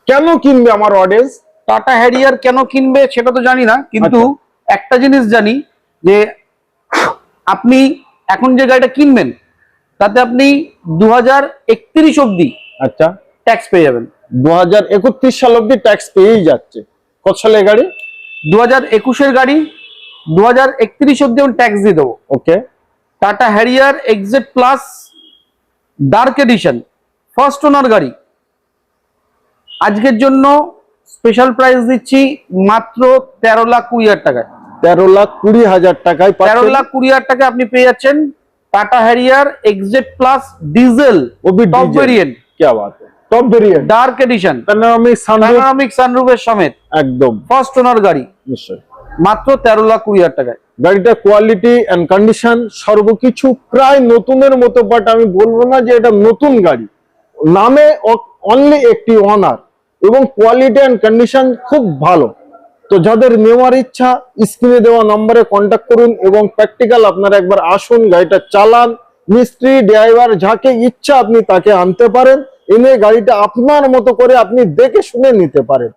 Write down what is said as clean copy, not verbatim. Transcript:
কেন কিনবে আমার অডিয়েন্স? টাটা হ্যারিয়ার কেন কিনবে সেটা তো জানি না, কিন্তু একটা জিনিস জানি যে আপনি এখন যে গাড়িটা কিনবেন তাতে আপনি 2031 অব্দি আচ্ছা, ট্যাক্স পেয়ে যাবেন। 2031 সাল অব্দি ট্যাক্স পেয়েই যাচ্ছে। কত সালের গাড়ি? 2021-এর গাড়ি 2031 অব্দি আমি ট্যাক্স দিয়ে দেবো। Okay. Tata Harrier XZ plus dark edition first owner গাড়ি, আজকের জন্য স্পেশাল প্রাইস দিচ্ছি মাত্র 13,20,000 টাকায়। 13,20,000 টাকায় 13,20,000 টাকায় আপনি পেয়ে যাচ্ছেন Tata Harrier XZ plus diesel top variant. क्या बात है, top variant dark edition panoramic সানরুফের সমেত, একদম ফার্স্ট ওনার গাড়ি, নিশ্চয়। মাত্র 13,20,000 টাকায়। গাড়িটা কোয়ালিটি এন্ড কন্ডিশন সর্বকিছু প্রায় নতুনের মতো, বাট আমি বলবো না যে এটা নতুন গাড়ি, নামে অনলি একটি ওনার, এবং কোয়ালিটি এন্ড কন্ডিশন খুব ভালো। তো যাদের নেওয়ার ইচ্ছা স্ক্রিনে দেওয়া নম্বরে কন্ট্যাক্ট করুন এবং প্র্যাকটিক্যাল আপনারা একবার আসুন, গাড়িটা চালান, মিস্ত্রি ড্রাইভার যাকে ইচ্ছা আপনি তাকে আনতে পারেন, এনে গাড়িটা আপনার মতো করে আপনি দেখে শুনে নিতে পারেন।